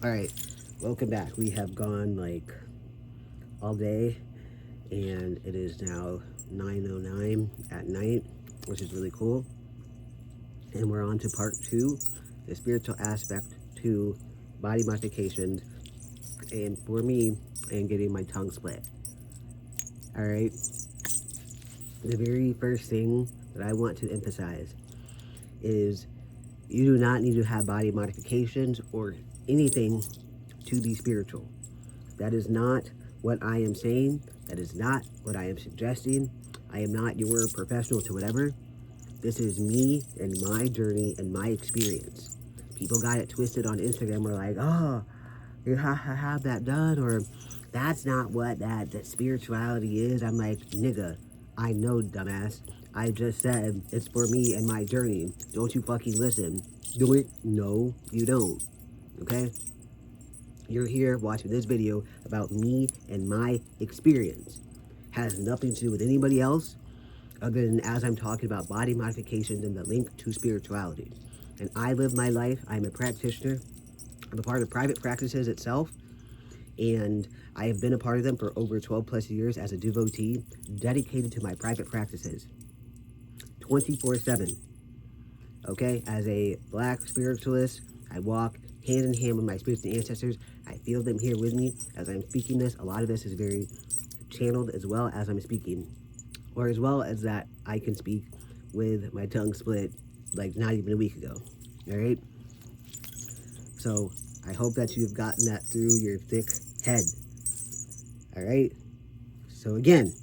All right, welcome back. We have gone like all day, and it is now 9:09 at night, which is really cool. And we're on to part two, the spiritual aspect to body modifications, and for me, and getting my tongue split. All right, the very first thing that I want to emphasize is you do not need to have body modifications or anything to be spiritual. That is not what I am saying. That is not what I am suggesting. I am not your professional to whatever. This is me and my journey and my experience. People got it twisted on Instagram. We're like, oh, you have to have that done, or that's not what that spirituality is. I'm like, nigga, I know, dumbass. I just said it's for me and my journey. Don't you fucking listen. Do it? No, you don't. Okay? You're here watching this video about me and my experience. Has nothing to do with anybody else other than as I'm talking about body modifications and the link to spirituality. And I live my life. I'm a practitioner. I'm a part of private practices itself. And I have been a part of them for over 12 plus years as a devotee dedicated to my private practices 24/7. Okay, as a black spiritualist, I walk hand in hand with my spirits and ancestors. I feel them here with me as I'm speaking this. A lot of this is very channeled as well as I'm speaking, or as well as that I can speak with my tongue split like not even a week ago. All right, so I hope that you've gotten that through your thick head. All right, so again,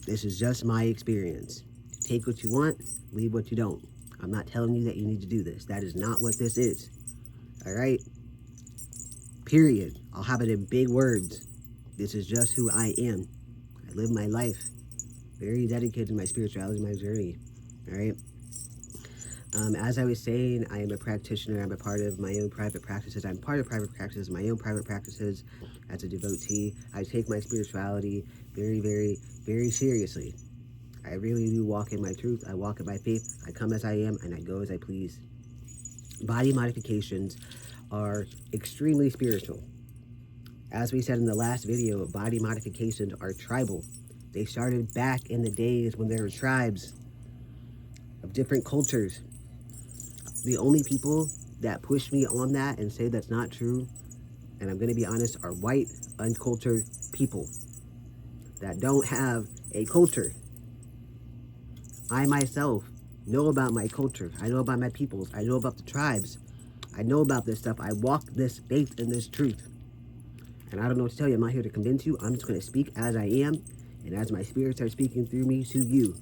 this is just my experience. Take what you want, leave what you don't. I'm not telling you that you need to do this. That is not what this is. All right? Period. I'll have it in big words. This is just who I am. I live my life very dedicated to my spirituality, my journey. All right? As I was saying, I am a practitioner. I'm a part of my own private practices. I'm part of private practices, my own private practices as a devotee. I take my spirituality very, very, very seriously. I really do walk in my truth. I walk in my faith. I come as I am and I go as I please. Body modifications are extremely spiritual. As we said in the last video, body modifications are tribal. They started back in the days when there were tribes of different cultures. The only people that push me on that and say that's not true, and I'm going to be honest, are white, uncultured people that don't have a culture. I myself know about my culture. I know about my peoples. I know about the tribes. I know about this stuff. I walk this faith and this truth. And I don't know what to tell you. I'm not here to convince you. I'm just going to speak as I am and as my spirits are speaking through me to you.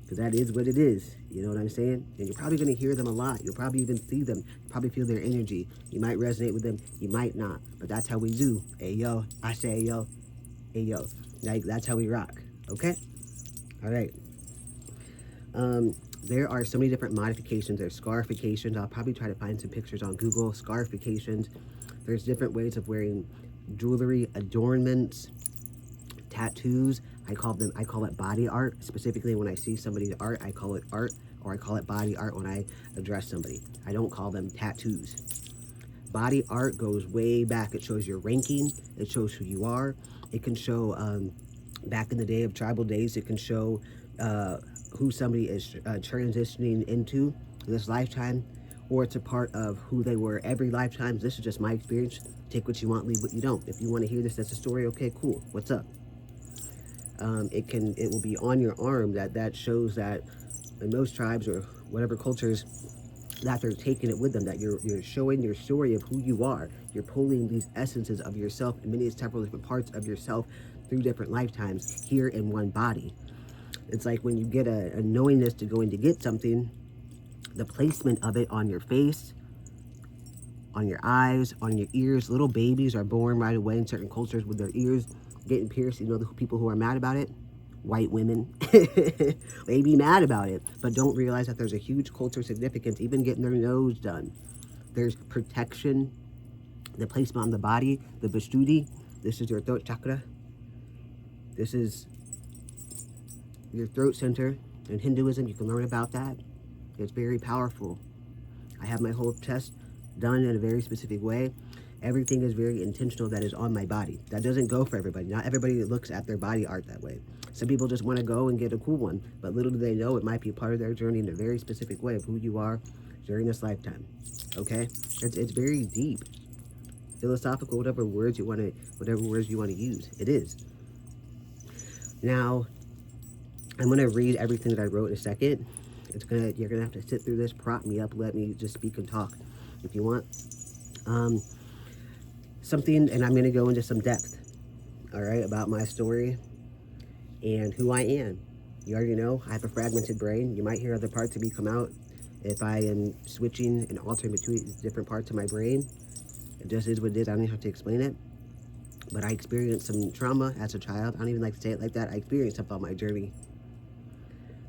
Because that is what it is. You know what I'm saying? And you're probably going to hear them a lot. You'll probably even see them. You probably feel their energy. You might resonate with them. You might not. But that's how we do. Hey, yo. I say, yo. Hey, yo. Like, that's how we rock. Okay? All right. There are so many different modifications. There's scarifications. I'll probably try to find some pictures on Google. Scarifications. There's different ways of wearing jewelry, adornments, tattoos. I call it body art. Specifically, when I see somebody's art, I call it art, or I call it body art when I address somebody. I don't call them tattoos. Body art goes way back. It shows your ranking. It shows who you are. It can show, back in the day of tribal days, it can show who somebody is transitioning into this lifetime, or it's a part of who they were every lifetime. This is just my experience. Take what you want, leave what you don't. If you want to hear this as a story, okay, cool. What's up? It will be on your arm. That shows that in most tribes or whatever cultures, that they're taking it with them, that you're showing your story of who you are. You're pulling these essences of yourself and many several different parts of yourself through different lifetimes here in one body. It's like when you get a knowingness to going to get something, the placement of it on your face, on your eyes, on your ears. Little babies are born right away in certain cultures with their ears getting pierced. You know the people who are mad about it? White women. They be mad about it, but don't realize that there's a huge cultural significance, even getting their nose done. There's protection, the placement on the body, the Vishuddhi. This is your throat chakra. This is your throat center. In Hinduism, you can learn about that. It's very powerful. I have my whole chest done in a very specific way. Everything is very intentional that is on my body. That doesn't go for everybody. Not everybody looks at their body art that way. Some people just want to go and get a cool one, but little do they know it might be part of their journey in a very specific way of who you are during this lifetime. Okay? It's very deep. Philosophical, whatever words you want to use. It is. Now, I'm gonna read everything that I wrote in a second. You're gonna have to sit through this, prop me up, let me just speak and talk if you want. Something, and I'm gonna go into some depth, all right, about my story and who I am. You already know I have a fragmented brain. You might hear other parts of me come out if I am switching and altering between different parts of my brain. It just is what it is. I don't even have to explain it. But I experienced some trauma as a child. I don't even like to say it like that. I experienced stuff on my journey.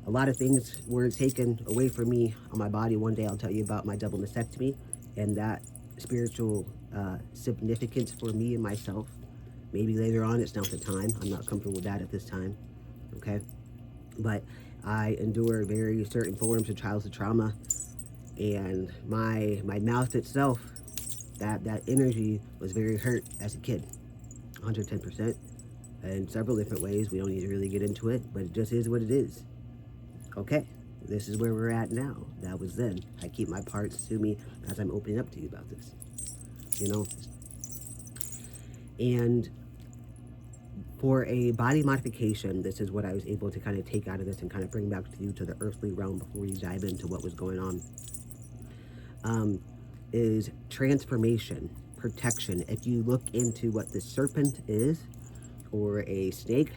A lot of things were taken away from me on my body. One day I'll tell you about my double mastectomy and that spiritual significance for me and myself. Maybe later on, it's not the time. I'm not comfortable with that at this time, okay? But I endure very certain forms of childhood trauma, and my mouth itself, that energy was very hurt as a kid, 110%, in several different ways. We don't need to really get into it, but it just is what it is. Okay, this is where we're at now. That was then. I keep my parts to me as I'm opening up to you about this, you know? And for a body modification, this is what I was able to kind of take out of this and kind of bring back to you to the earthly realm before you dive into what was going on. Is transformation, protection. If you look into what the serpent is, or a snake,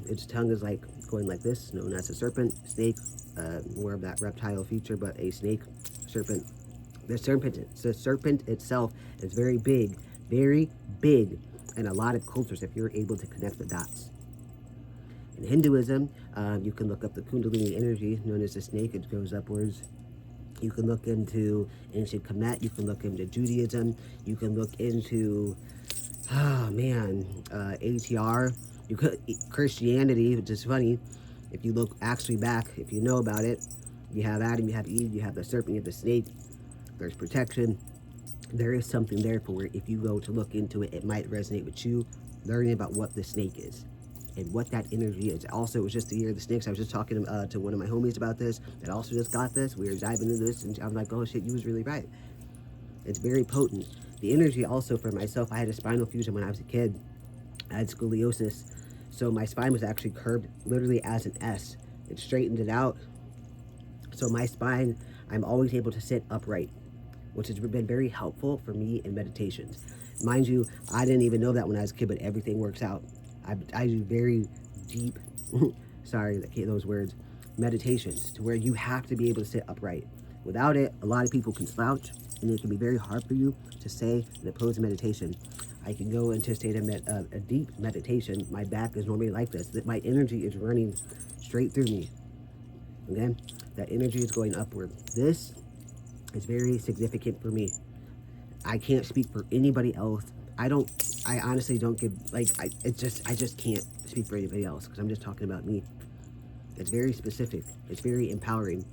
its tongue is like going like this, known as a serpent. Snake, more of that reptile feature, but a snake, serpent. The serpent itself is very big in a lot of cultures if you're able to connect the dots. In Hinduism, you can look up the Kundalini energy, known as the snake. It goes upwards. You can look into ancient Kemet. You can look into Judaism. You can look into, ATR. You could Christianity, which is funny. If you look actually back, if you know about it, you have Adam, you have Eve, you have the serpent, you have the snake. There's protection. There is something there for it. If you go to look into it, it might resonate with you, learning about what the snake is and what that energy is. Also, it was just the year of the snakes. I was just talking to one of my homies about this that also just got this. We were diving into this, and I'm like, oh shit, you was really right. It's very potent. The energy also for myself, I had a spinal fusion when I was a kid. I had scoliosis, so my spine was actually curved literally as an S. It straightened it out. So my spine, I'm always able to sit upright, which has been very helpful for me in meditations. Mind you, I didn't even know that when I was a kid, but everything works out. I do very deep, sorry, those words, meditations to where you have to be able to sit upright. Without it, a lot of people can slouch, and it can be very hard for you to stay in a pose of meditation. I can go into a state of a deep meditation. My back is normally like this, that my energy is running straight through me. Okay? That energy is going upward. This is very significant for me. I can't speak for anybody else. I honestly don't give, I just can't speak for anybody else because I'm just talking about me. It's very specific. It's very empowering.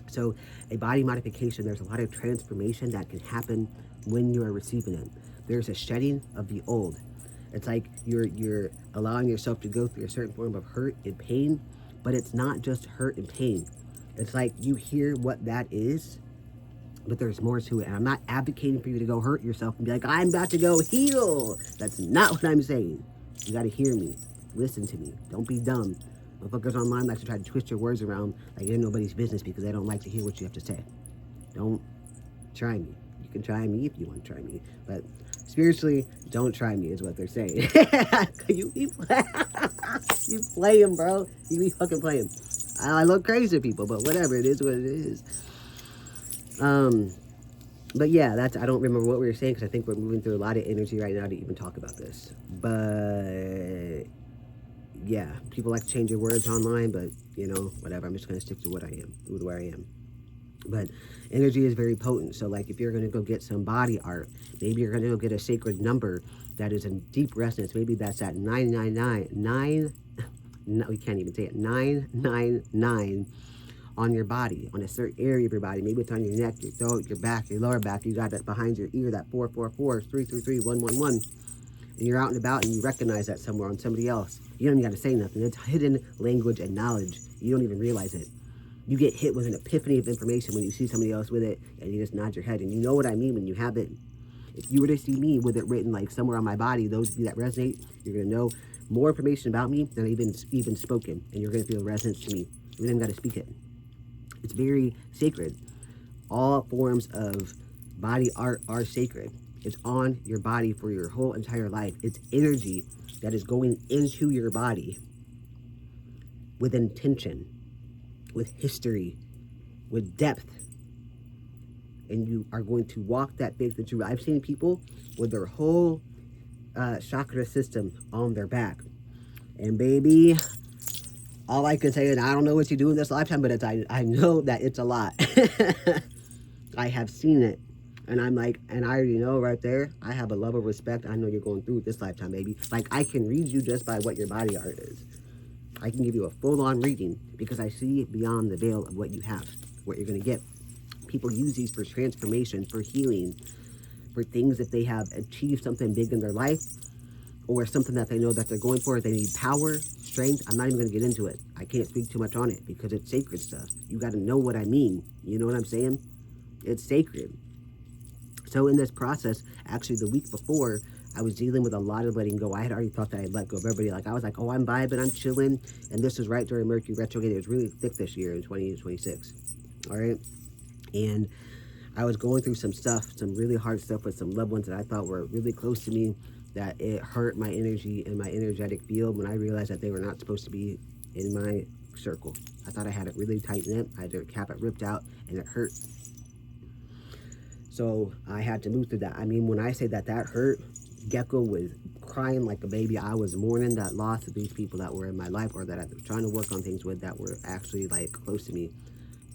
So a body modification, there's a lot of transformation that can happen when you are receiving it. There's a shedding of the old. It's like you're allowing yourself to go through a certain form of hurt and pain, but it's not just hurt and pain. It's like you hear what that is, but there's more to it. And I'm not advocating for you to go hurt yourself and be like, I'm about to go heal. That's not what I'm saying. You got to hear me. Listen to me. Don't be dumb. Motherfuckers online like to try to twist your words around like you're nobody's business because they don't like to hear what you have to say. Don't try me. You can try me if you want to try me. But spiritually, don't try me is what they're saying. You be you playing, bro. You be fucking playing. I look crazy to people, but whatever. It is what it is. But yeah, I don't remember what we were saying because I think we're moving through a lot of energy right now to even talk about this. But yeah, people like to change your words online, but you know, whatever. I'm just going to stick to what I am, with where I am. But energy is very potent. So like if you're going to go get some body art, maybe you're going to go get a sacred number that is in deep resonance. Maybe that's at 999, we can't even say it, 999. on your body, on a certain area of your body. Maybe it's on your neck, your throat, your back, your lower back. You got that behind your ear, that 444, 333, 111. And you're out and about and you recognize that somewhere on somebody else. You don't even got to say nothing. It's hidden language and knowledge. You don't even realize it. You get hit with an epiphany of information when you see somebody else with it, and you just nod your head. And you know what I mean when you have it. If you were to see me with it written like somewhere on my body, those of you that resonate, you're going to know more information about me than I've even spoken. And you're going to feel resonance to me. You don't even got to speak it. It's very sacred. All forms of body art are sacred. It's on your body for your whole entire life. It's energy that is going into your body with intention, with history, with depth. And you are going to walk that big through. I've seen people with their whole chakra system on their back. And baby, all I can say is I don't know what you do in this lifetime, but I know that it's a lot. I have seen it. And I'm like, and I already know right there, I have a level of respect. I know you're going through it this lifetime, baby. Like, I can read you just by what your body art is. I can give you a full-on reading because I see beyond the veil of what you have, what you're going to get. People use these for transformation, for healing, for things if they have achieved something big in their life or something that they know that they're going for. They need power, strength. I'm not even going to get into it. I can't speak too much on it because it's sacred stuff. You got to know what I mean. You know what I'm saying? It's sacred. So in this process, actually the week before, I was dealing with a lot of letting go. I had already thought that I'd let go of everybody. Like, I was like, oh, I'm vibing, I'm chilling. And this was right during Mercury retrograde. It was really thick this year in 2026. All right. And I was going through some stuff, some really hard stuff with some loved ones that I thought were really close to me, that it hurt my energy and my energetic field when I realized that they were not supposed to be in my circle. I thought I had it really tight knit. I had to cap it ripped out and it hurt. So I had to move through that. I mean, when I say that hurt, Gecko was crying like a baby. I was mourning that loss of these people that were in my life or that I was trying to work on things with that were actually like close to me,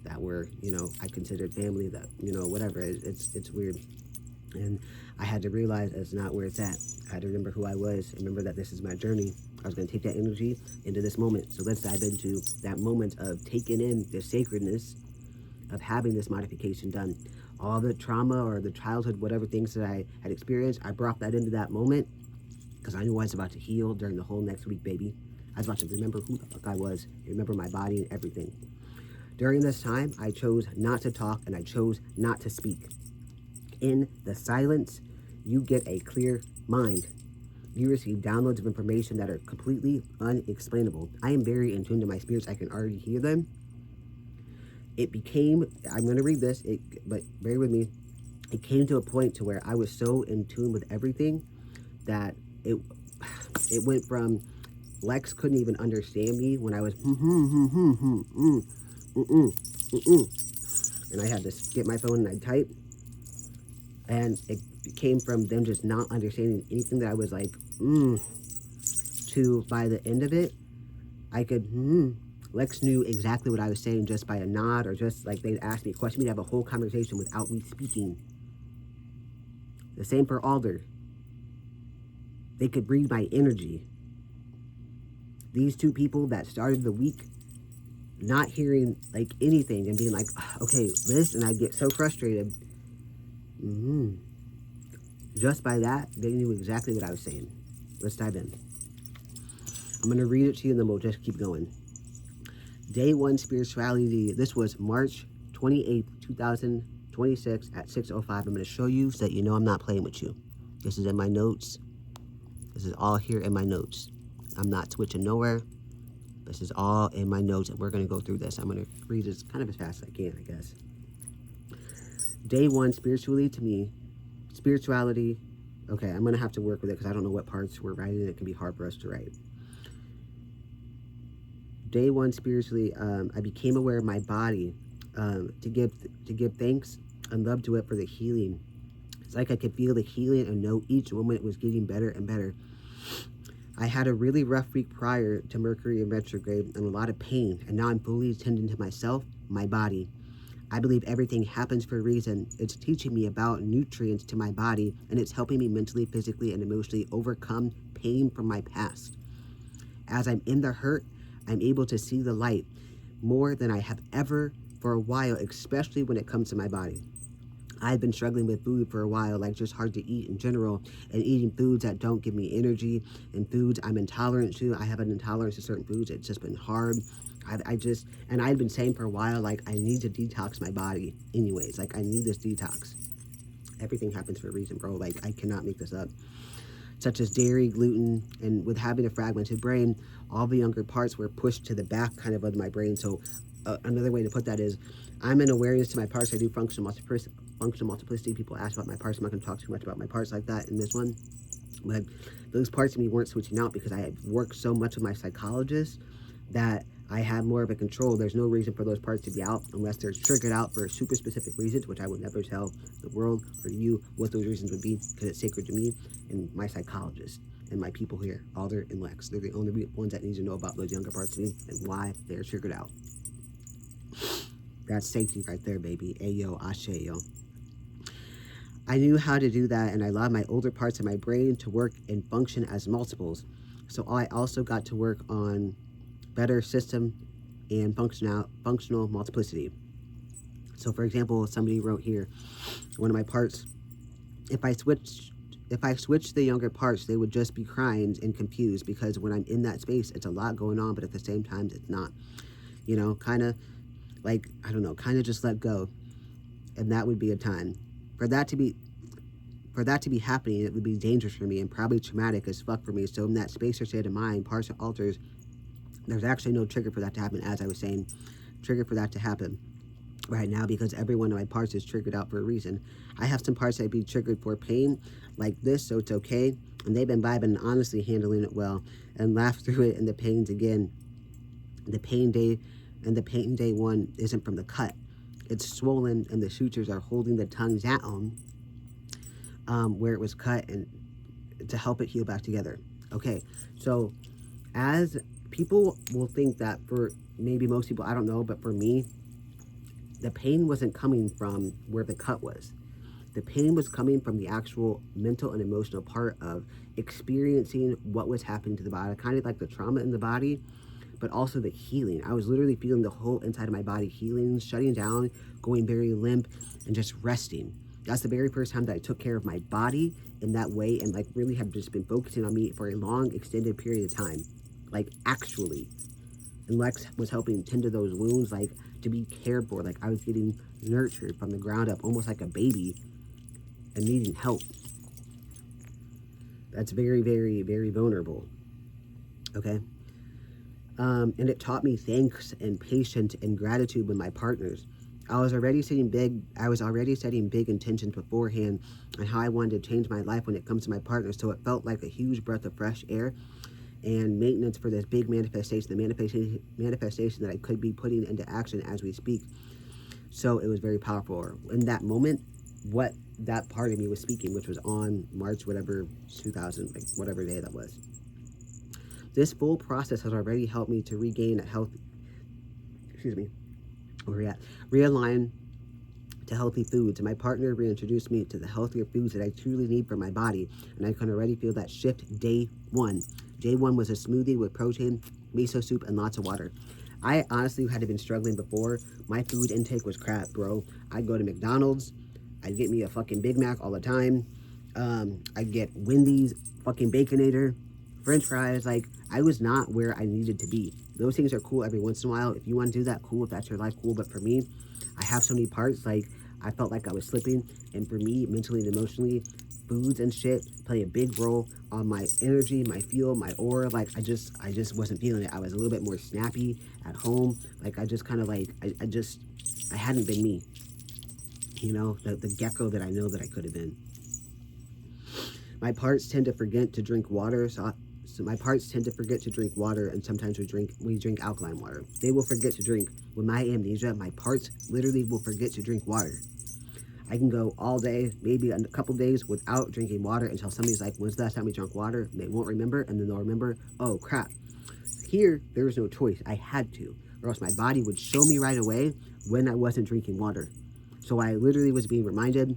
that were, you know, I considered family, that, you know, whatever. It's weird. And I had to realize that's not where it's at. I had to remember who I was, remember that this is my journey. I was going to take that energy into this moment. So let's dive into that moment of taking in the sacredness of having this modification done. All the trauma or the childhood, whatever things that I had experienced, I brought that into that moment because I knew I was about to heal during the whole next week, baby. I was about to remember who the fuck I was, remember my body and everything. During this time, I chose not to talk and I chose not to speak. In the silence, you get a clear mind. You receive downloads of information that are completely unexplainable. I am very in tune to my spirits. I can already hear them. It became, I'm going to read this, but bear with me. It came to a point to where I was so in tune with everything that it went from Lex couldn't even understand me when I was and I had to get my phone and I'd type, and it came from them just not understanding anything that I was like to by the end of it I could Lex knew exactly what I was saying just by a nod, or just like they'd ask me a question. We'd have a whole conversation without me speaking. The same for Alder. They could read my energy. These two people that started the week not hearing like anything and being like, okay, this, and I get so frustrated. Just by that, they knew exactly what I was saying. Let's dive in. I'm going to read it to you and then we'll just keep going. Day 1 spirituality. This was March 28th, 2026 at 6:05. I'm going to show you so that you know I'm not playing with you. This is in my notes. This is all here in my notes. I'm not switching nowhere. This is all in my notes, and we're going to go through this. I'm going to read this kind of as fast as I can, I guess. Day 1, spiritually to me. Spirituality. Okay, I'm going to have to work with it because I don't know what parts we're writing. It can be hard for us to write. Day 1, spiritually, I became aware of my body to give thanks and love to it for the healing. It's like I could feel the healing and know each moment was getting better and better. I had a really rough week prior to Mercury in retrograde and a lot of pain, and now I'm fully attending to myself, my body. I believe everything happens for a reason. It's teaching me about nutrients to my body, and it's helping me mentally, physically, and emotionally overcome pain from my past. As I'm in the hurt, I'm able to see the light. more than I have ever for a while, especially when it comes to my body. I've been struggling with food for a while, like just hard to eat in general, and eating foods that don't give me energy and foods I'm intolerant to. I have an intolerance to certain foods. It's just been hard. And I've been saying for a while, like, I need to detox my body anyways. Like, I need this detox. Everything happens for a reason, bro. Like, I cannot make this up. Such as dairy, gluten, and with having a fragmented brain, all the younger parts were pushed to the back kind of my brain. So another way to put that is, I'm an awareness to my parts. I do functional multiplicity. People ask about my parts. I'm not going to talk too much about my parts like that in this one. But those parts of me weren't switching out because I had worked so much with my psychologist that I have more of a control. There's no reason for those parts to be out unless they're triggered out for super specific reasons, which I would never tell the world or you what those reasons would be, because it's sacred to me and my psychologist and my people here, Alder and Lex. They're the only ones that need to know about those younger parts of me and why they're triggered out. That's safety right there, baby. Ayo, ashe, yo. I knew how to do that, and I allowed my older parts of my brain to work and function as multiples. So I also got to work on better system and functional multiplicity. So for example, somebody wrote here, one of my parts, if I switched the younger parts, they would just be crying and confused, because when I'm in that space, it's a lot going on, but at the same time, it's not, you know, kind of like, I don't know, kind of just let go. And that would be a time for that to be happening. It would be dangerous for me and probably traumatic as fuck for me. So in that space or state of mind, parts or alters, there's actually no trigger for that to happen. As I was saying, trigger for that to happen right now, because every one of my parts is triggered out for a reason. I have some parts that be triggered for pain like this, so it's okay, and they've been vibing and honestly handling it well and laugh through it. And the pains again, the pain day one isn't from the cut. It's swollen and the sutures are holding the tongue down where it was cut, and to help it heal back together. Okay, so as people will think that, for maybe most people, I don't know, but for me, the pain wasn't coming from where the cut was. The pain was coming from the actual mental and emotional part of experiencing what was happening to the body, kind of like the trauma in the body, but also the healing. I was literally feeling the whole inside of my body healing, shutting down, going very limp, and just resting. That's the very first time that I took care of my body in that way, and like really have just been focusing on me for a long, extended period of time. Like, actually. And Lex was helping tend to those wounds, like, to be cared for. Like, I was getting nurtured from the ground up, almost like a baby, and needing help. That's very, very, very vulnerable. Okay? And it taught me thanks and patience and gratitude with my partners. I was already setting big intentions beforehand on how I wanted to change my life when it comes to my partners. So it felt like a huge breath of fresh air and maintenance for this big manifestation, the manifestation that I could be putting into action as we speak. So it was very powerful. In that moment, what that part of me was speaking, which was on March, whatever, 2000, like whatever day that was. This full process has already helped me to regain a healthy, realign to healthy foods. And my partner reintroduced me to the healthier foods that I truly need for my body. And I can already feel that shift day one. Day one was a smoothie with protein, miso soup, and lots of water. I honestly had been struggling before. My food intake was crap, bro. I'd go to McDonald's. I'd get me a fucking Big Mac all the time. I'd get Wendy's, fucking Baconator, French fries. Like, I was not where I needed to be. Those things are cool every once in a while. If you want to do that, cool. If that's your life, cool. But for me, I have so many parts. Like, I felt like I was slipping. And for me, mentally and emotionally, foods and shit play a big role on my energy, my feel, my aura. Like, I just wasn't feeling it. I was a little bit more snappy at home. Like, I just kind of like, I hadn't been me. You know, the gecko that I know that I could have been. My parts tend to forget to drink water, so my parts tend to forget to drink water, and sometimes we drink alkaline water. They will forget to drink. With my amnesia, my parts literally will forget to drink water. I can go all day, maybe a couple days without drinking water until somebody's like, when's the last time we drank water? And they won't remember, and then they'll remember, oh crap. Here, there was no choice. I had to, or else my body would show me right away when I wasn't drinking water. So I literally was being reminded,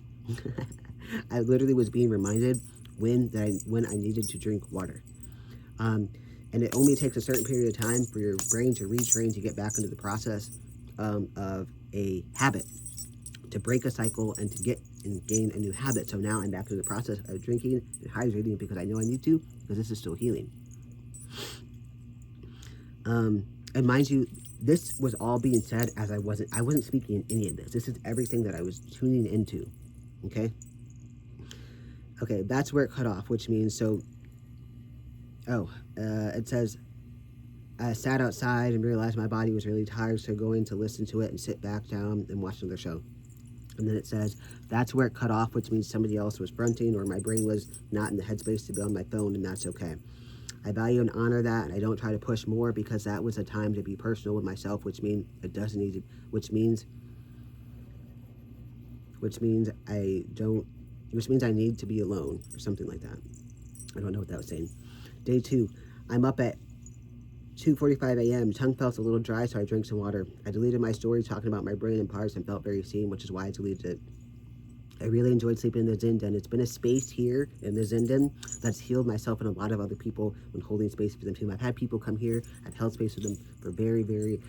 when I needed to drink water. And And it only takes a certain period of time for your brain to retrain to get back into the process of a habit, to break a cycle and to get and gain a new habit. So now I'm back in the process of drinking and hydrating because I know I need to, because this is still healing. And mind you, this was all being said as I wasn't speaking in any of this. This is everything that I was tuning into. Okay, that's where it cut off, which means, so, it says, I sat outside and realized my body was really tired, so going to listen to it and sit back down and watch another show. And then it says, that's where it cut off, which means somebody else was fronting, or my brain was not in the headspace to be on my phone, and that's okay. I value and honor that, and I don't try to push more, because that was a time to be personal with myself, which means it doesn't need to, which means I need to be alone, or something like that. I don't know what that was saying. Day 2, I'm up at 2:45 a.m. Tongue felt a little dry, so I drank some water. I deleted my story talking about my brain and parts and felt very seen, which is why I deleted it. I really enjoyed sleeping in the Zindan. It's been a space here in the Zindan that's healed myself and a lot of other people when holding space for them too. I've had people come here, I've held space with them for very, very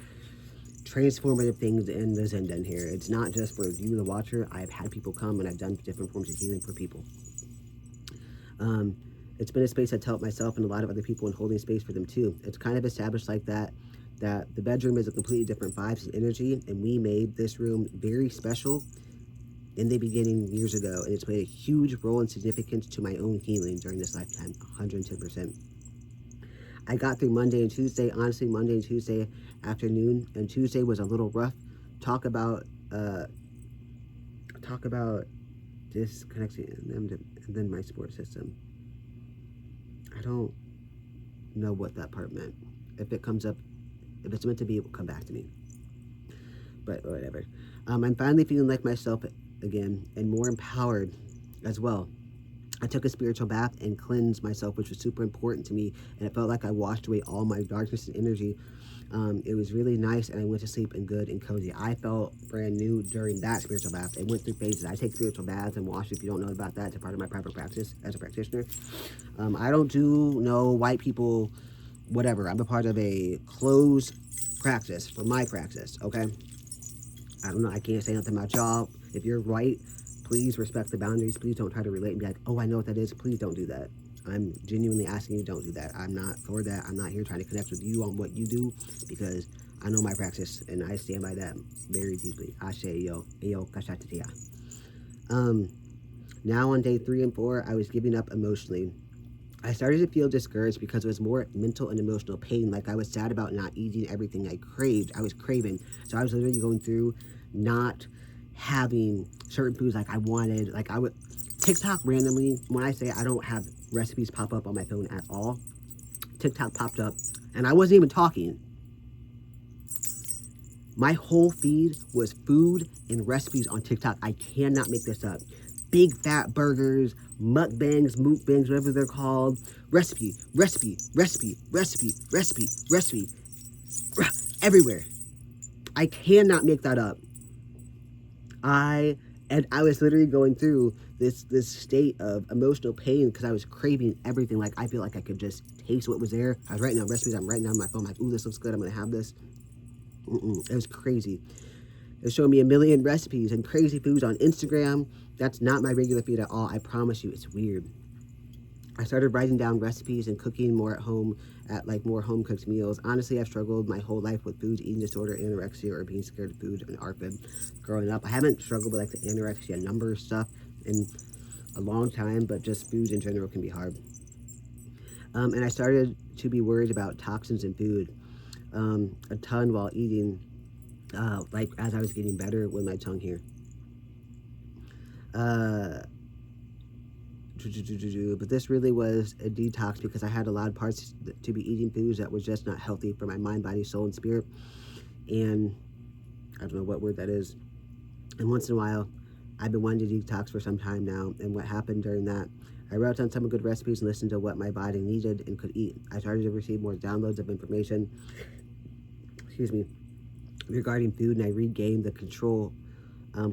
transformative things in the Zindan here. It's not just for you, the watcher. I've had people come and I've done different forms of healing for people. It's been a space that's helped myself and a lot of other people in holding space for them too. It's kind of established like that the bedroom is a completely different vibes and energy, and we made this room very special in the beginning years ago, and it's played a huge role and significance to my own healing during this lifetime, 110%. I got through Monday and Tuesday. Honestly, Monday and Tuesday afternoon, and Tuesday was a little rough. Talk about disconnecting and then my support system. I don't know what that part meant. If it comes up, if it's meant to be, it will come back to me. But whatever. I'm finally feeling like myself again and more empowered as well. I took a spiritual bath and cleansed myself, which was super important to me, and it felt like I washed away all my darkness and energy. It was really nice, and I went to sleep and good and cozy. I felt brand new during that spiritual bath. It went through phases. I take spiritual baths and wash. If you don't know about that, it's a part of my private practice as a practitioner. I don't do no white people, whatever. I'm a part of a closed practice for my practice, okay? I don't know. I can't say nothing about y'all. If you're white, please respect the boundaries. Please don't try to relate and be like, oh, I know what that is. Please don't do that. I'm genuinely asking you, don't do that. I'm not for that. I'm not here trying to connect with you on what you do, because I know my practice and I stand by that very deeply. Ashe yo, eyo kashatitia. Now on day 3 and 4, I was giving up emotionally. I started to feel discouraged because it was more mental and emotional pain. Like I was sad about not eating everything I craved. I was craving. So I was literally going through not having certain foods like I wanted. Like I would TikTok randomly, when I say I don't have recipes pop up on my phone at all, TikTok popped up and I wasn't even talking. My whole feed was food and recipes on TikTok. I cannot make this up. Big fat burgers, mukbangs, whatever they're called. Recipe, everywhere. I cannot make that up. I was literally going through this state of emotional pain because I was craving everything. Like I feel like I could just taste what was there. I was writing down recipes. I'm writing down on my phone. I'm like, ooh, this looks good. I'm gonna have this. It was crazy. It showed me a million recipes and crazy foods on Instagram. That's not my regular feed at all. I promise you, it's weird. I started writing down recipes and cooking more at home, at like more home cooked meals. Honestly, I've struggled my whole life with food eating disorder, anorexia, or being scared of food and ARFID growing up. I haven't struggled with like the anorexia number stuff in a long time, but just food in general can be hard. And I started to be worried about toxins in food a ton while eating, like as I was getting better with my tongue here. But this really was a detox because I had a lot of parts to be eating foods that was just not healthy for my mind, body, soul, and spirit. And I don't know what word that is. And once in a while, I've been wanting to detox for some time now. And what happened during that, I wrote down some good recipes and listened to what my body needed and could eat. I started to receive more downloads of information, regarding food, and I regained the control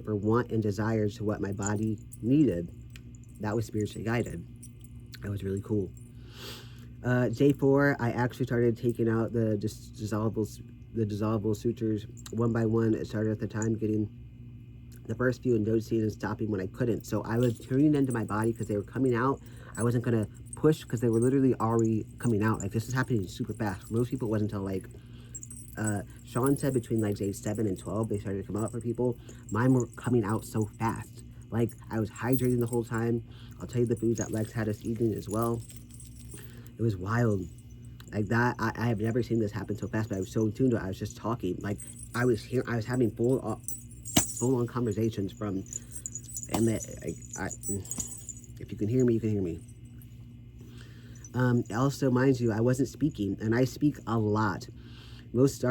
for want and desire to what my body needed. That was spiritually guided. That was really cool. J4, I actually started taking out the dissolvable sutures one by one. It started at the time getting the first few and noticing and stopping when I couldn't. So I was tuning into my body because they were coming out. I wasn't gonna push because they were literally already coming out. Like, this is happening super fast. Most people, it wasn't until like Sean said between like age 7 and 12 they started to come out for people. Mine were coming out so fast. Like, I was hydrating the whole time. I'll tell you the foods that Lex had us eating as well. It was wild. Like that, I have never seen this happen so fast, but I was so in tune to it. I was just talking. Like, I was having full-on conversations from, and if you can hear me, you can hear me. Also, mind you, I wasn't speaking, and I speak a lot. Most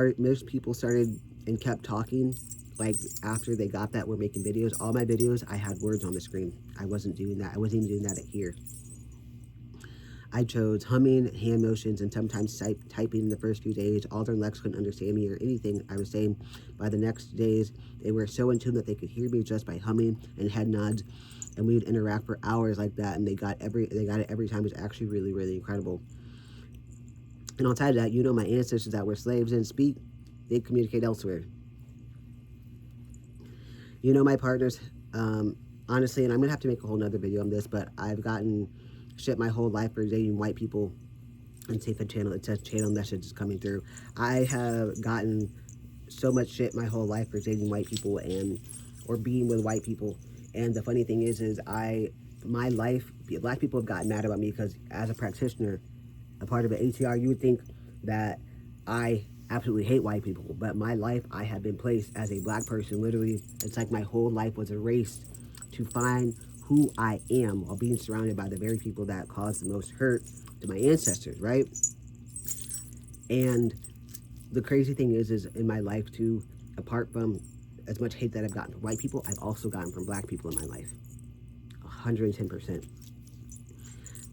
people started and kept talking, like, after they got that we're making videos. All my videos, I had words on the screen. I wasn't doing that. I wasn't even doing that here. I chose humming, hand motions, and sometimes typing in the first few days. Alder and Lex couldn't understand me or anything I was saying. By the next days, they were so in tune that they could hear me just by humming and head nods, and we would interact for hours like that, and they got it every time. It was actually really, really incredible. And on top of that, you know, my ancestors that were slaves didn't speak, they communicate elsewhere. You know, my partners, honestly, and I'm gonna have to make a whole nother video on this, but I've gotten shit my whole life for dating white people. And see if a channel, it says channel message is coming through. I have gotten so much shit my whole life for dating white people or being with white people. And the funny thing is my life, black people have gotten mad about me because as a practitioner, a part of an ATR, you would think that I absolutely hate white people. But my life, I have been placed as a black person. Literally, it's like my whole life was erased to find who I am while being surrounded by the very people that caused the most hurt to my ancestors, right? And the crazy thing is in my life too, apart from as much hate that I've gotten from white people, I've also gotten from black people in my life. 110%.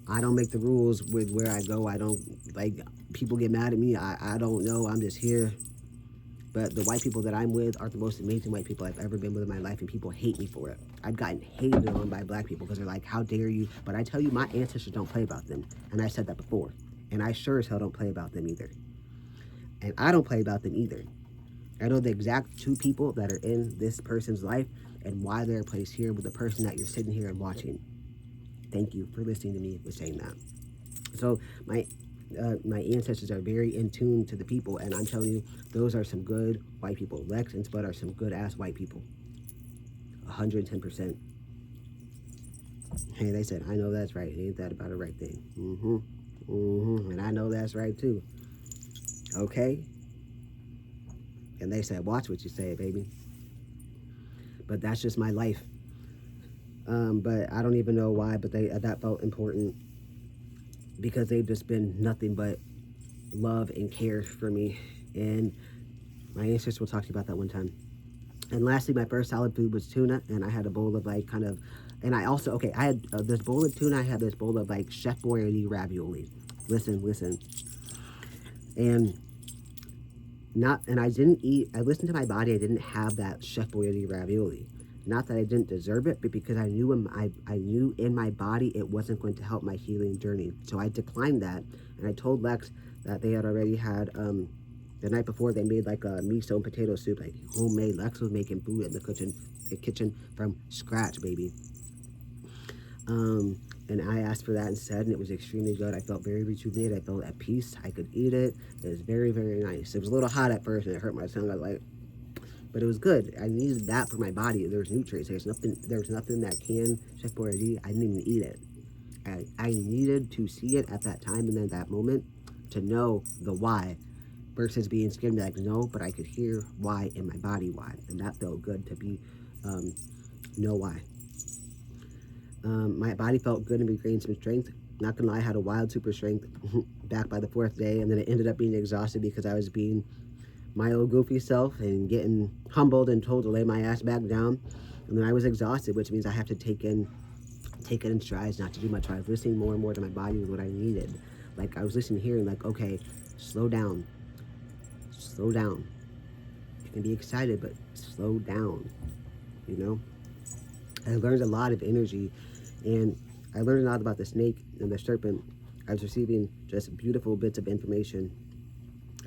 I don't make the rules with where I go. I don't, like, people get mad at me. I don't know. I'm just here. But the white people that I'm with are the most amazing white people I've ever been with in my life, and people hate me for it. I've gotten hated on by black people because they're like, how dare you? But I tell you, my ancestors don't play about them. And I said that before. And I sure as hell don't play about them either. And I don't play about them either. I know the exact 2 people that are in this person's life and why they're placed here with the person that you're sitting here and watching. Thank you for listening to me with saying that. So my ancestors are very in tune to the people, and I'm telling you, those are some good white people. Lex and Spud are some good ass white people. 110%. Hey, they said, I know that's right. Ain't that about a right thing? And I know that's right too. Okay? And they said, watch what you say, baby. But that's just my life. But I don't even know why, but that felt important because they've just been nothing but love and care for me. And my ancestors will talk to you about that one time. And lastly, my first solid food was tuna, and I had a bowl of and I also, okay, I had this bowl of tuna, I had this bowl of like Chef Boyardee ravioli. Listen. And I didn't eat, I listened to my body, I didn't have that Chef Boyardee ravioli. Not that I didn't deserve it, but because I knew in my body it wasn't going to help my healing journey. So I declined that, and I told Lex that they had already had, the night before they made like a miso and potato soup, like homemade. Lex was making food in the kitchen from scratch, baby. And I asked for that instead, and it was extremely good. I felt very rejuvenated. I felt at peace. I could eat it. It was very, very nice. It was a little hot at first, and it hurt my tongue. I was like, but it was good. I needed that for my body. There's nutrients. There's nothing that can Chef Boyardee. I didn't even eat it. I needed to see it at that time and then that moment to know the why, versus being scared and be like, no, but I could hear why in my body why, and that felt good to be know why. My body felt good and regained some strength. Not gonna lie, I had a wild super strength back by the 4th day, and then it ended up being exhausted because I was being my old goofy self and getting humbled and told to lay my ass back down. And then I was exhausted, which means I have to take it in strides, not to do much. I was listening more and more to my body with what I needed. Like, I was listening here and like, okay, slow down. You can be excited, but slow down, you know? I learned a lot of energy, and I learned a lot about the snake and the serpent. I was receiving just beautiful bits of information.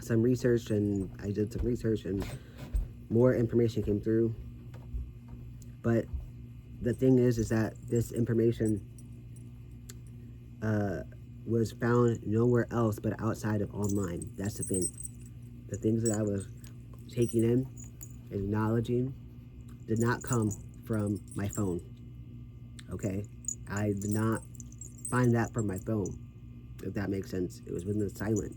Some research, and I did some research, and more information came through. But the thing is that this information was found nowhere else but outside of online. That's the thing. The things that I was taking in, acknowledging, did not come from my phone. Okay? I did not find that from my phone, if that makes sense. It was within the silent.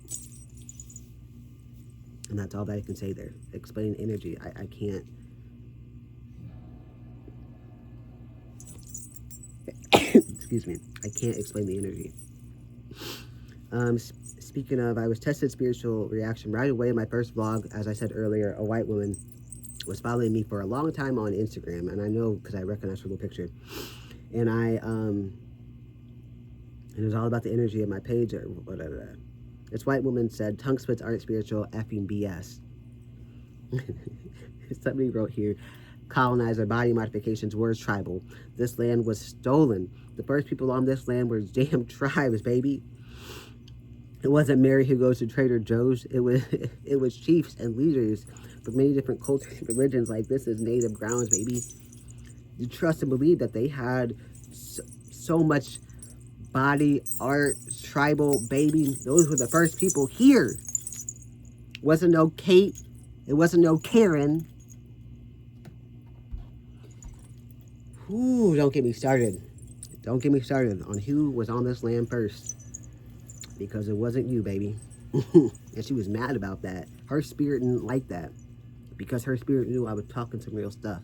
And that's all that I can say there. Explaining energy. I can't. Excuse me. I can't explain the energy. Speaking of, I was tested spiritual reaction right away in my first vlog. As I said earlier, a white woman was following me for a long time on Instagram, and I know because I recognized her little picture. And it was all about the energy of my page or whatever. This white woman said, tongue splits aren't spiritual, effing BS. Somebody wrote here, colonizer, body modifications, words tribal. This land was stolen. The first people on this land were damn tribes, baby. It wasn't Mary who goes to Trader Joe's. It was chiefs and leaders from many different cultures and religions. Like, this is native grounds, baby. You trust and believe that they had so much body art, tribal, baby. Those were the first people here. Wasn't no Kate. It wasn't no Karen. Ooh, don't get me started. Don't get me started on who was on this land first. Because it wasn't you, baby. And she was mad about that. Her spirit didn't like that. Because her spirit knew I was talking some real stuff.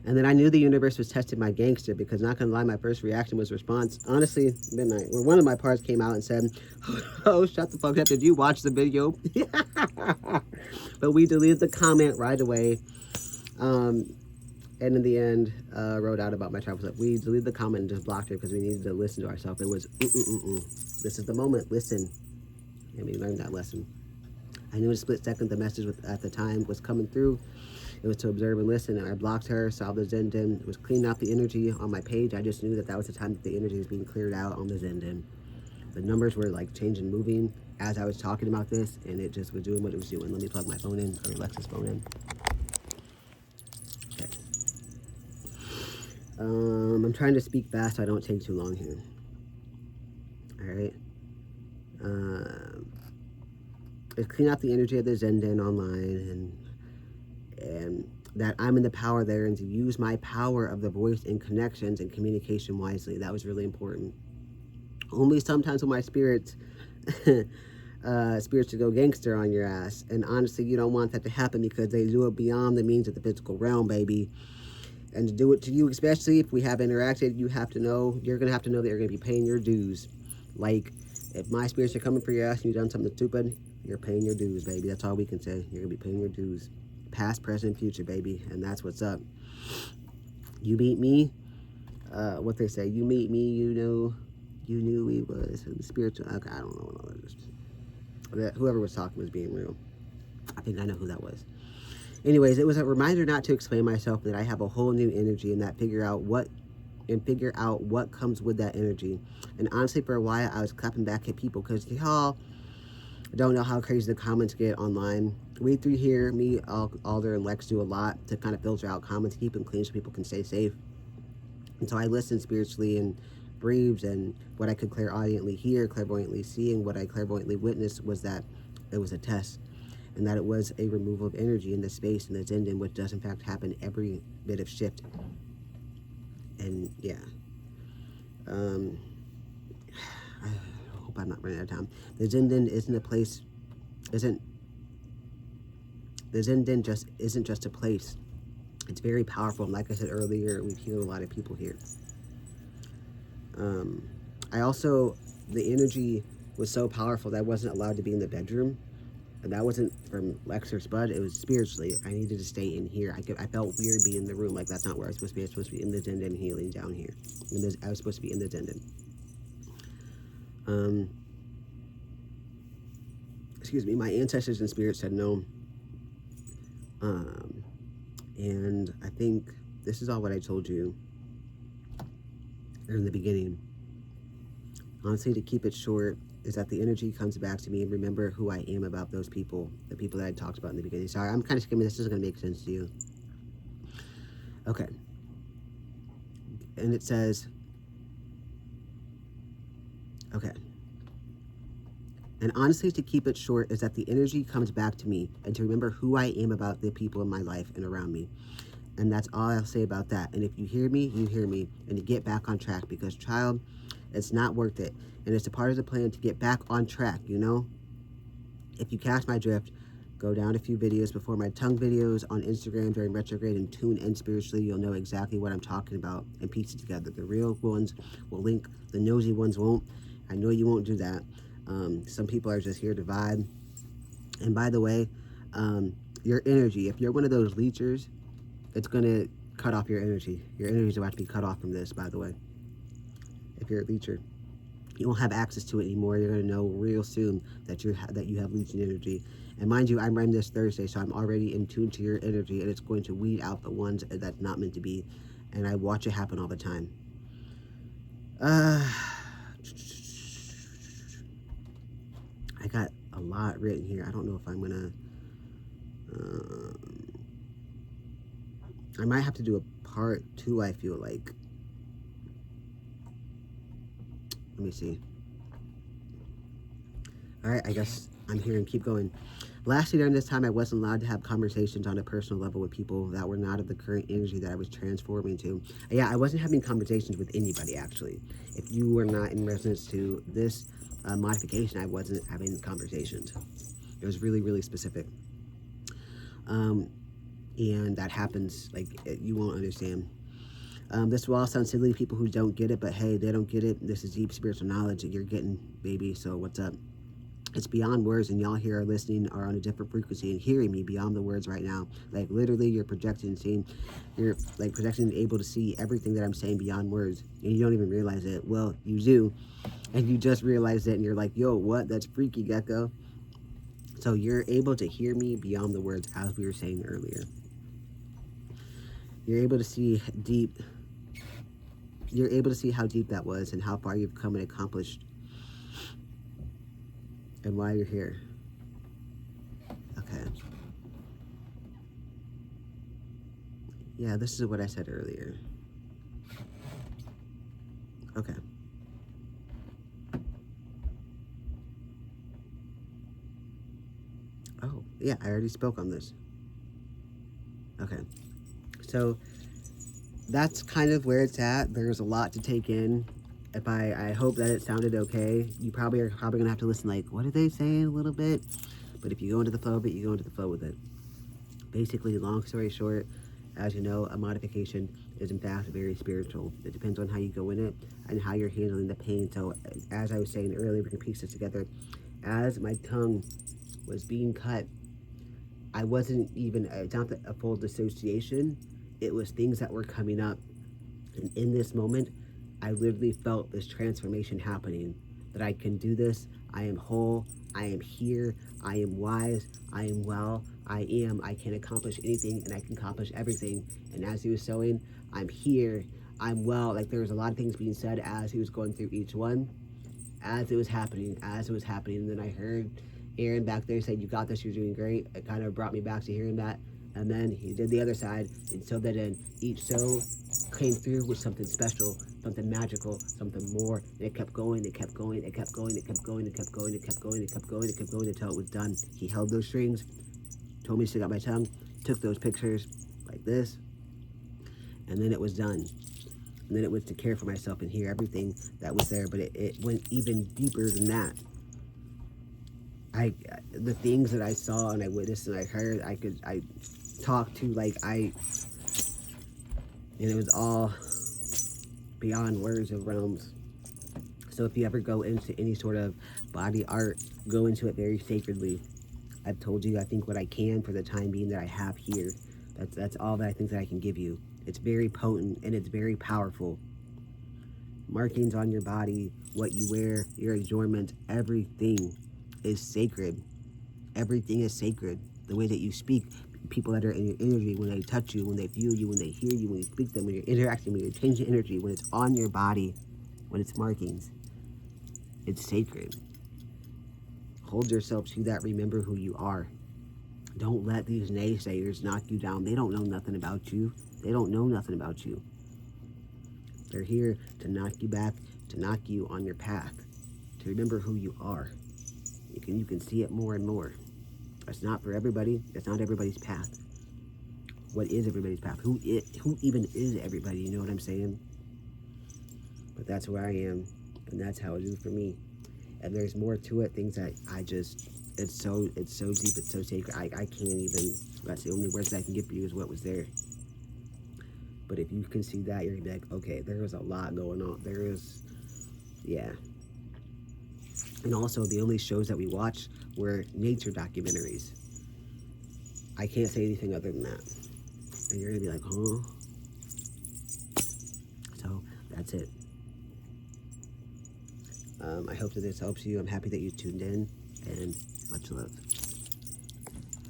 And then I knew the universe was testing my gangster, because not gonna lie, my first reaction was response. Honestly, midnight, where one of my parts came out and said, oh, shut the fuck up, did you watch the video? But we deleted the comment right away. And in the end, wrote out about my travel stuff. We deleted the comment and just blocked her because we needed to listen to ourselves. It was, this is the moment, listen. And we learned that lesson. I knew in a split second the message at the time was coming through. It was to observe and listen, and I blocked her, solved the Zen-Den. It was cleaning out the energy on my page. I just knew that that was the time that the energy was being cleared out on the Zen-Den. The numbers were like changing, moving as I was talking about this, and it just was doing what it was doing. Let me plug my phone in, or Alexa's phone in. Okay. I'm trying to speak fast so I don't take too long here. All right. It's clean out the energy of the Zen-Den online, and that I'm in the power there, and to use my power of the voice and connections and communication wisely. That was really important. Only sometimes when my spirits to go gangster on your ass, and honestly, you don't want that to happen, because they do it beyond the means of the physical realm, baby. And to do it to you, especially if we have interacted, you have to know, you're gonna have to know that you're gonna be paying your dues. Like, if my spirits are coming for your ass and you've done something stupid, you're paying your dues, baby. That's all we can say. You're gonna be paying your dues. Past, present, future, baby. And that's what's up. You meet me, what they say, you meet me, you knew he was spiritual. Okay, I don't know. Whoever was talking was being real. I think I know who that was. Anyways, it was a reminder not to explain myself, that I have a whole new energy, and that figure out what comes with that energy. And honestly, for a while, I was clapping back at people, because y'all don't know how crazy the comments get online. We three here, me, Alder, and Lex, do a lot to kind of filter out comments, keep them clean so people can stay safe. And so I listened spiritually and breathed, and what I could clairaudiently hear, clairvoyantly see, and what I clairvoyantly witnessed was that it was a test, and that it was a removal of energy in the space in the Zen-Den, which does in fact happen every bit of shift. And yeah, I hope I'm not running out of time. The Zen-Den isn't a place, the Zen-Den isn't just a place. It's very powerful. And like I said earlier, we've healed a lot of people here. The energy was so powerful that I wasn't allowed to be in the bedroom. And that wasn't from Lex or Spud. It was spiritually. I needed to stay in here. I felt weird being in the room. Like, that's not where I was supposed to be. I was supposed to be in the Zen-Den healing down here. I was supposed to be in the Zen-Den. Excuse me. My ancestors and spirits said no. And I think this is all what I told you in the beginning. Honestly, to keep it short, is that the energy comes back to me and remember who I am about those people, the people that I talked about in the beginning. Sorry, I'm kind of skimming. This isn't going to make sense to you. Okay. And it says, okay. And honestly, to keep it short, is that the energy comes back to me and to remember who I am about the people in my life and around me. And that's all I'll say about that. And if you hear me, you hear me. And to get back on track, because, child, it's not worth it. And it's a part of the plan to get back on track, you know? If you catch my drift, go down a few videos before my tongue videos on Instagram during retrograde and tune in spiritually. You'll know exactly what I'm talking about and piece it together. The real ones will link, the nosy ones won't. I know you won't do that. Some people are just here to vibe. And by the way, your energy, if you're one of those leechers, it's going to cut off your energy. Your energy is about to be cut off from this, by the way. If you're a leecher, you won't have access to it anymore. You're going to know real soon that you have leeching energy. And mind you, I'm running this Thursday, so I'm already in tune to your energy, and it's going to weed out the ones that's not meant to be. And I watch it happen all the time. I got a lot written here. I don't know if I'm gonna. I might have to do a part 2. I feel like. Let me see. All right, I guess I'm here and keep going. Lastly, during this time, I wasn't allowed to have conversations on a personal level with people that were not of the current energy that I was transforming to. Yeah, I wasn't having conversations with anybody, actually. If you were not in resonance to this modification, I wasn't having conversations. It was really, really specific. And that happens, like, you won't understand. This will all sound silly to people who don't get it, but hey, they don't get it. This is deep spiritual knowledge that you're getting, baby, so what's up? It's beyond words, and y'all here are listening, are on a different frequency and hearing me beyond the words right now. Like, literally, you're projecting, seeing, you're like projecting, able to see everything that I'm saying beyond words, and you don't even realize it. Well, you do, and you just realize it, and you're like, yo, what? That's freaky, Gecko. So you're able to hear me beyond the words, as we were saying earlier. You're able to see deep. You're able to see how deep that was and how far you've come and accomplished and why you're here. Okay. Yeah, this is what I said earlier. Okay. Oh, yeah, I already spoke on this. Okay. So that's kind of where it's at. There's a lot to take in. If I hope that it sounded okay. You probably are gonna have to listen, like, what are they saying a little bit? But if you go into the flow of it, you go into the flow with it. Basically, long story short, as you know, a modification is in fact very spiritual. It depends on how you go in it and how you're handling the pain. So as I was saying earlier, we can piece this together. As my tongue was being cut, I wasn't even, it's not a full dissociation. It was things that were coming up. And in this moment, I literally felt this transformation happening. That I can do this. I am whole. I am here. I am wise. I am well. I can accomplish anything, and I can accomplish everything. And as he was showing, I'm here. I'm well. Like, there was a lot of things being said as he was going through each one. As it was happening. And then I heard Aaron back there say, you got this, you're doing great. It kind of brought me back to hearing that. And then he did the other side and sewed that in. Each sew came through with something special, something magical, something more. And it kept going, it kept going, it kept going, it kept going, it kept going, it kept going, it kept going, it kept going until it was done. He held those strings, told me to stick out my tongue, took those pictures like this, and then it was done. And then it was to care for myself and hear everything that was there, but it went even deeper than that. The things that I saw and I witnessed and I heard, I talked to, like, and it was all beyond words of realms. So if you ever go into any sort of body art, go into it very sacredly. I've told you, I think, what I can for the time being that I have here. That's all that I think that I can give you. It's very potent and it's very powerful. Markings on your body, what you wear, your adornment, everything is sacred. Everything is sacred. The way that you speak, people that are in your energy, when they touch you, when they feel you, when they hear you, when you speak to them, when you're interacting, when you're changing energy, when it's on your body, when it's markings. It's sacred. Hold yourself to that. Remember who you are. Don't let these naysayers knock you down. They don't know nothing about you. They don't know nothing about you. They're here to knock you back, to knock you on your path, to remember who you are. You can see it more and more. It's not for everybody. It's not everybody's path. What is everybody's path? Who even is everybody? You know what I'm saying? But that's where I am, and that's how it is for me. And there's more to it. Things that I just, it's so deep, it's so sacred. I can't even. That's the only words I can give for you is what was there. But if you can see that, you're gonna be like, okay, there is a lot going on. There is, yeah. And also, the only shows that we watch were nature documentaries. I can't say anything other than that. And you're gonna be like, huh? So that's it. I hope that this helps you. I'm happy that you tuned in, and much love.